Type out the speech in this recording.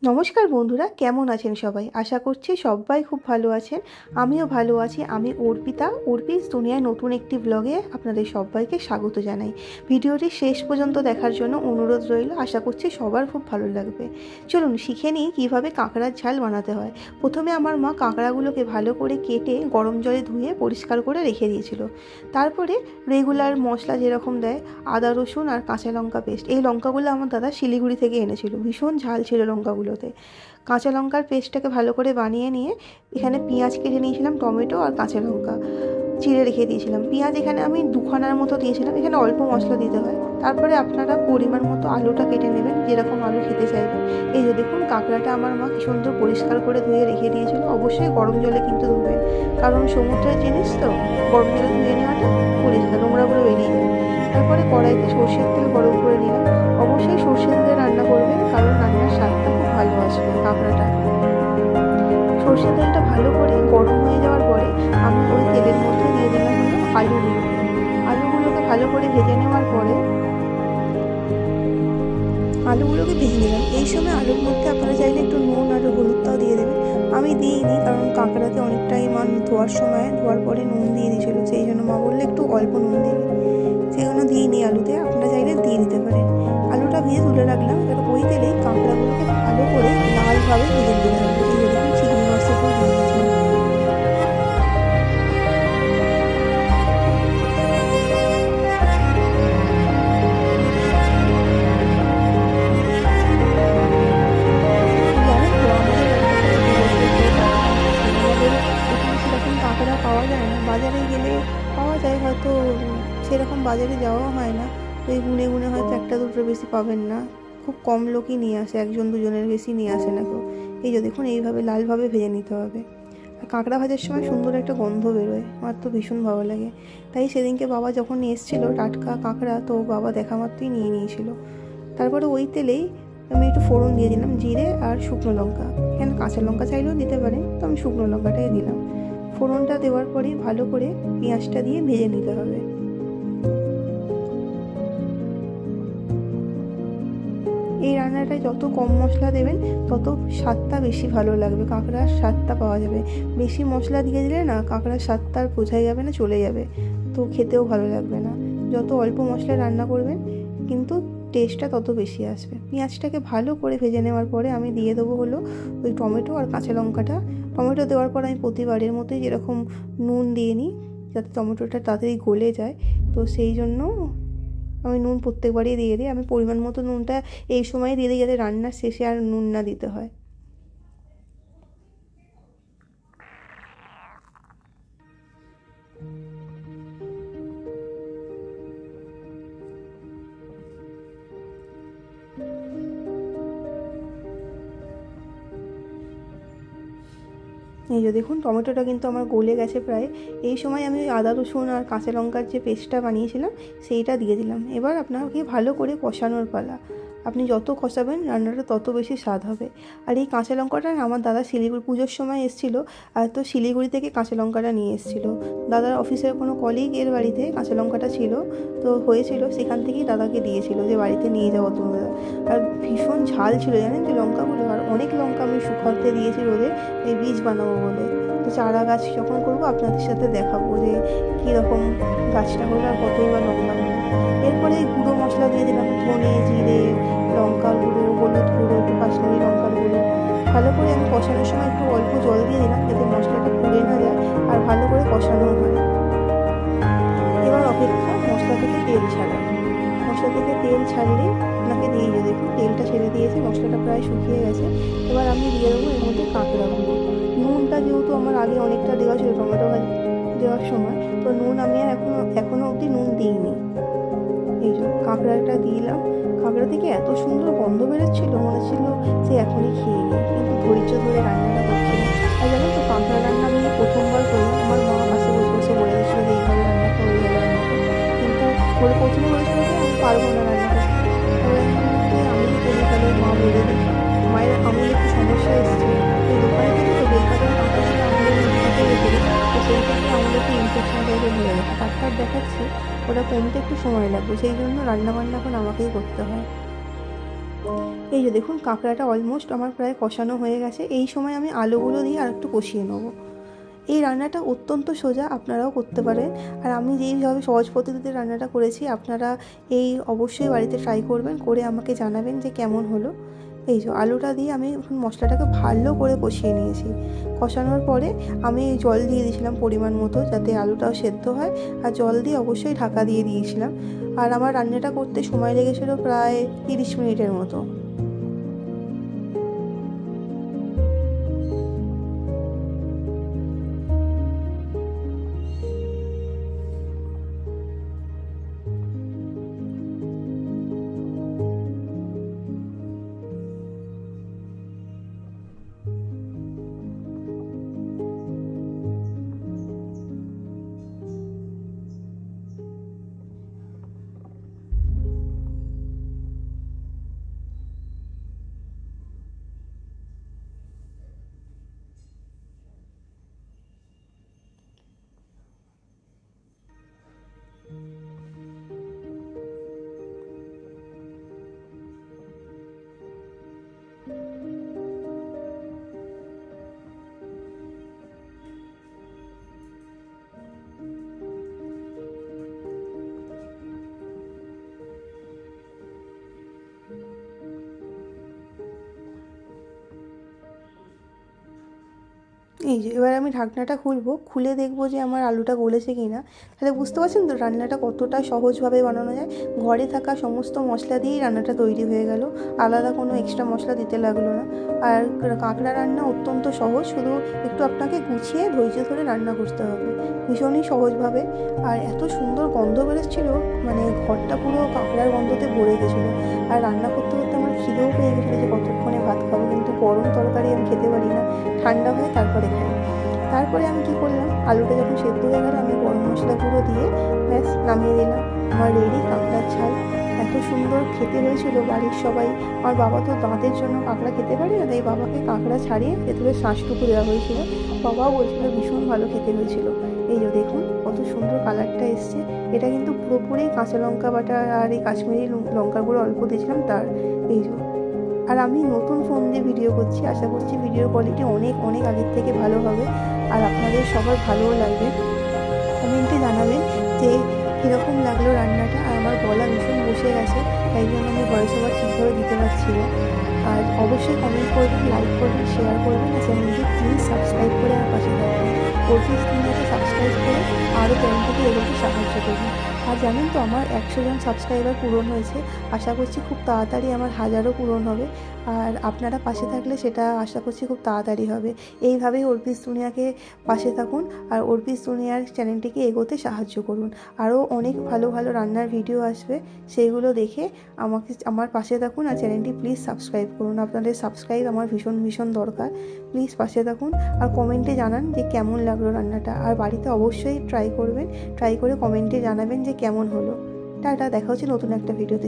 নমস্কার বন্ধুরা, কেমন আছেন সবাই? আশা করছি সবাই খুব ভালো আছেন। আমিও ভালো আছি। আমি অর্পিতা, অর্পিস দুনিয়ায় নতুন একটি ব্লগে আপনাদের সবাইকে স্বাগত জানাই। ভিডিওটি শেষ পর্যন্ত দেখার জন্য অনুরোধ রইল। আশা করছি সবার খুব ভালো লাগবে। চলুন শিখে নিই কীভাবে কাঁকড়ার ঝাল বানাতে হয়। প্রথমে আমার মা কাঁকড়াগুলোকে ভালো করে কেটে গরম জলে ধুয়ে পরিষ্কার করে রেখে দিয়েছিল। তারপরে রেগুলার মশলা যেরকম দেয়, আদা রসুন আর কাঁচা লঙ্কা পেস্ট, এই লঙ্কাগুলো আমার দাদা শিলিগুড়ি থেকে এনেছিল। ভীষণ ঝাল ছিল লঙ্কাগুলোতে। কাঁচা লঙ্কার পেস্টটাকে ভালো করে বানিয়ে নিয়ে এখানে পেঁয়াজ কেটে নিয়েছিলাম, টমেটো আর কাঁচা লঙ্কা চিড়ে রেখে দিয়েছিলাম। পেঁয়াজ এখানে আমি দুখানার মতো দিয়েছিলাম। এখানে অল্প মশলা দিতে হয়। তারপরে আপনারা পরিমাণ মতো আলুটা কেটে নেবেন, যেরকম আলু খেতে চাইবেন। এই যে দেখুন, কাঁকড়াটা আমার মা কি সুন্দর পরিষ্কার করে ধুয়ে রেখে দিয়েছিল। অবশ্যই গরম জলে কিন্তু ধুবেন, কারণ সমুদ্রের জিনিস তো গরম জলে ধুয়ে নেওয়াটা পরিষ্কার, নোংরাগুলো বেরিয়ে যাবে। তারপরে কড়াইতে সর্ষের তেল গরম করে নিলাম। অবশ্যই সর্ষের তেলে রান্না করবেন, কারণ রান্নার স্বাদটা খুব ভালো আসবে কাঁকড়াটা। সর্ষের তেলটা ভালো করে গরম হয়ে যাওয়ার পরে আমি ওই তেলের মধ্যে দিয়ে দিলাম আলুগুলোকে ভালো করে ভেজে নেওয়ার পরে আলুগুলোকে ভেজে নিলাম। এই সময় আলুর মধ্যে আপনারা চাইলে একটু নুন আর হলুদটাও দিয়ে দেবেন। আমি দিইনি, কারণ কাঁকড়াতে অনেকটাই মা ধোয়ার পরে নুন দিয়ে দিয়েছিল। সেই জন্য মা বললে একটু অল্প নুন দেবে, সেই জন্য দিইনি আলুতে। আপনারা চাইলে দিয়ে দিতে পারেন। আলুটা ভেজে তুলে রাখলাম। এবার ওই তেলেই কাঁকড়াগুলোকে ভালো করে লালভাবে ভেজে নিতে হবে। এই যে দেখুন, চিংড়ি মাছটা দিয়ে দিয়েছিলাম। কাঁকড়া পাওয়া যায় না, বাজারে গেলে পাওয়া যায়, হয়তো সেরকম বাজারে যাওয়া হয় না। তো এই গুনে গুনে হয়তো একটা দুটোর বেশি পাবেন না। খুব কম লোকই নিয়ে আসে, একজন দুজনের বেশি নিয়ে আসে না কেউ। এই যে দেখুন, এইভাবে লালভাবে ভেজে নিতে হবে। আর কাঁকড়া ভাজার সময় সুন্দর একটা গন্ধ বেরোয়, আমার তো ভীষণ ভালো লাগে। তাই সেদিনকে বাবা যখন নিয়ে এসেছিলো টাটকা কাঁকড়া, তো বাবা দেখা মাত্রই নিয়ে নিয়েছিল। তারপরে ওই তেলেই আমি একটু ফোড়ন দিয়ে দিলাম, জিরে আর শুকনো লঙ্কা। এখানে কাঁচা লঙ্কা চাইলেও দিতে পারেন, তো আমি শুকনো লঙ্কাটাই দিলাম। ফোড়নটা দেওয়ার পরে ভালো করে পেঁয়াজটা দিয়ে ভেজে নিতে হবে। এই রান্নাটায় যত কম মশলা দেবেন তত স্বাদটা বেশি ভালো লাগবে, কাঁকড়ার স্বাদটা পাওয়া যাবে। বেশি মশলা দিয়ে দিলে না কাঁকড়ার স্বাদটা আর বোঝাই যাবে না, চলে যাবে, তো খেতেও ভালো লাগবে না। যত অল্প মশলায় রান্না করবেন কিন্তু টেস্টটা তত বেশি আসবে। পেঁয়াজটাকে ভালো করে ভেজে নেওয়ার পরে আমি দিয়ে দেবো হলো ওই টমেটো আর কাঁচা লঙ্কাটা। টমেটো দেওয়ার পর আমি প্রতিবারের মতোই যেরকম নুন দিয়ে নিই, যাতে টমেটোটা তাড়াতাড়ি গলে যায়, তো সেই জন্য আমি নুন প্রত্যেকবারই দিয়ে দিই। আমি পরিমাণ মতো নুনটা এই সময় দিয়ে দিই, যাতে রান্নার শেষে আর নুন না দিতে হয়। এই যে দেখুন, টমেটোটা কিন্তু আমার গলে গেছে প্রায়। এই সময় আমি আদা রসুন আর কাঁচা লঙ্কার যে পেস্টটা বানিয়েছিলাম সেইটা দিয়ে দিলাম। এবার আপনাকে ভালো করে কষানোর পালা। আপনি যত কষাবেন রান্নাটা তত বেশি স্বাদ হবে। আর এই কাঁচা লঙ্কাটা আমার দাদা শিলিগুড়ি পুজোর সময় এসেছিলো, আর তো শিলিগুড়ি থেকে কাঁচা লঙ্কাটা নিয়ে এসেছিলো। দাদার অফিসের কোনো কলিগের বাড়িতে কাঁচা লঙ্কাটা ছিল, তো হয়েছিল, সেখান থেকেই দাদাকে দিয়েছিল যে বাড়িতে নিয়ে যাবো তোমরা। আর ভীষণ ঝাল ছিল জানেন যে লঙ্কাগুলো। আর অনেক লঙ্কা আমি শুকাতে দিয়েছি রোদে, এই বীজ বানাবো বলে। তো চারা গাছ যখন করবো আপনাদের সাথে দেখাবো যে কীরকম গাছটা হলো আর কতই বা লঙ্কা হলো। এরপরে গুঁড়ো মশলা দিয়ে দিলাম, ধনে, জিরে, লঙ্কার গুঁড়ো, হলুদ গুঁড়ো, একটু কাশ্মীরি লঙ্কার গুঁড়ো। ভালো করে আমি কষানোর সময় একটু অল্প জল দিয়ে দিলাম, যাতে মশলাটা পুড়ে না যায় আর ভালো করে কষানো হয়। এবার অপেক্ষা মশলা থেকে তেল ছাড়া। মশলা থেকে তেল ছাড়লে আপনাকে দিয়ে দেখুন তেলটা ছেড়ে দিয়েছে, মশলাটা প্রায় শুকিয়ে গেছে। এবার আমি দিয়ে দেবো এর মধ্যে কাঁকড়াগুলো। নুনটা যেহেতু আমার আগে অনেকটা দেওয়া ছিল টমেটো দেওয়ার সময়, তো নুন আমি আর এখনও অবধি নুন দিইনি। এই যে কাঁকড়াটা দিলাম। কাঁকড়া থেকে এত সুন্দর গন্ধ বেরোচ্ছিলো, মনে ছিল যে এখনই খেয়ে নিই, কিন্তু ধৈর্য ধরে রান্নাটা করছিলাম। আর জানেন তো, কাঁকড়া রান্না আমি প্রথমবার করলাম। আমার মা পাশে বসে বসে বলে দিয়েছিল যে এইভাবে রান্না করো, এইভাবে রান্না করো, কিন্তু প্রথমে বলেছিল যে আমি পারবো না রান্না করতে। তবে আমি করি, তাহলে মা বলে দিই। মায়ের আঙুলে একটু সমস্যা এসেছে, ওই দোকানে থেকে তো বেকারের কাঁকড়াগুলো আঙুলে দিতে গেছিলো, তো সেই জন্য আঙুলে একটু ইনফেকশন টাইপের হয়ে গেছে। ডাক্তার দেখাচ্ছি, ওটা কমতে একটু সময় লাগবে, সেই জন্য রান্নাবান্না এখন আমাকেই করতে হয়। এই যে দেখুন কাঁকড়াটা অলমোস্ট আমার প্রায় কষানো হয়ে গেছে। এই সময় আমি আলুগুলো দিয়ে আর একটু কষিয়ে নেবো। এই রান্নাটা অত্যন্ত সোজা, আপনারাও করতে পারেন। আর আমি যেইভাবে সহজ পদ্ধতিতে রান্নাটা করেছি আপনারা এই অবশ্যই বাড়িতে ট্রাই করবেন, করে আমাকে জানাবেন যে কেমন হলো। এই যে আলুটা দিয়ে আমি এখন মশলাটাকে ভালো করে কষিয়ে নিয়েছি। কষানোর পরে আমি জল দিয়ে দিয়েছিলাম পরিমাণ মতো, যাতে আলুটাও সেদ্ধ হয়, আর জল দিয়ে অবশ্যই ঢাকা দিয়ে দিয়েছিলাম। আর আমার রান্নাটা করতে সময় লেগেছিলো প্রায় 30 মিনিটের মতো। এই যে এবার আমি ঢাকনাটা খুলবো, খুলে দেখবো যে আমার আলুটা গলেছে কি না। তাহলে বুঝতে পারছেন তো রান্নাটা কতটা সহজভাবে বানানো যায়। ঘরে থাকা সমস্ত মশলা দিয়েই রান্নাটা তৈরি হয়ে গেল, আলাদা কোনো এক্সট্রা মশলা দিতে লাগলো না। আর কাঁকড়া রান্না অত্যন্ত সহজ, শুধু একটু আপনাকে গুছিয়ে ধৈর্য ধরে রান্না করতে হবে, ভীষণই সহজভাবে। আর এত সুন্দর গন্ধ বেরোচ্ছিল, মানে ঘরটা পুরো কাঁকড়ার গন্ধতে ভরে গেছিলো। আর রান্না করতে করতে আমার খিদেও পেয়ে গেছিলো যে কতক্ষণে ভাত খাবো, কিন্তু গরম তরকারি আমি খেতে পারি না, ঠান্ডা হয় তারপরে খাই। তারপরে আমি কি করলাম, আলুটা যখন সেদ্ধ হয়ে গেল আমি গরম মশলা গুঁড়ো দিয়ে ব্যাস নামিয়ে দিলাম। আমার রেডি কাঁকড়ার ঝাল। এত সুন্দর খেতে হয়েছিল, বাড়ির সবাই, আমার বাবা তো দাঁতের জন্য কাঁকড়া খেতে পারে না, তাই বাবাকে কাঁকড়া ছাড়িয়ে ভেতরে শাঁসটুকু দেওয়া হয়েছিল। বাবাও বলছিল ভীষণ ভালো খেতে হয়েছিল। এই যে দেখুন কত সুন্দর কালারটা এসছে। এটা কিন্তু পুরোপুরি কাঁচা লঙ্কা বাটা আর এই কাশ্মীরি লঙ্কার গুঁড়ো অল্প দিয়েছিলাম তার। এই যে, আর আমি নতুন ফোন দিয়ে ভিডিও করছি, আশা করছি ভিডিওর কোয়ালিটি অনেক অনেক আগের থেকে ভালো হবে, আর আপনাদের সবার ভালোও লাগবে। কমেন্টে জানাবেন যে কীরকম লাগলো রান্নাটা। আর আমার গলা ভীষণ বসে গেছে, তাই জন্য আমি ভয়েস ওভার ঠিকভাবে দিতে পারছি না। আর অবশ্যই কমেন্ট করবেন, লাইক করবেন, শেয়ার করবেন, আর চ্যানেলটি প্লিজ সাবস্ক্রাইব করে আমার পাশে থাকবেন। অর্পিস দুনিয়াকে সাবস্ক্রাইব করে আরও চ্যানেলটিকে এগোতে সাহায্য করবেন। আর জানেন তো আমার 100 জন সাবস্ক্রাইবার পূরণ হয়েছে, আশা করছি খুব তাড়াতাড়ি আমার 1000ও পূরণ হবে। আর আপনারা পাশে থাকলে সেটা আশা করছি খুব তাড়াতাড়ি হবে। এইভাবেই অর্পিস দুনিয়াকে পাশে থাকুন, আর অর্পিস দুনিয়ার চ্যানেলটিকে এগোতে সাহায্য করুন। আরও অনেক ভালো ভালো রান্নার ভিডিও আসবে, সেইগুলো দেখে আমার পাশে থাকুন, আর চ্যানেলটি প্লিজ সাবস্ক্রাইব করুন। আপনাদের সাবস্ক্রাইব আমার ভীষণ ভীষণ দরকার। প্লিজ পাশে থাকুন, আর কমেন্টে জানান যে কেমন লাগলো রান্নাটা। আর বাড়িতে অবশ্যই ট্রাই করবেন, ট্রাই করে কমেন্টে জানাবেন যে কেমন হলো। টাটা, দেখা হচ্ছে নতুন একটা ভিডিওতে।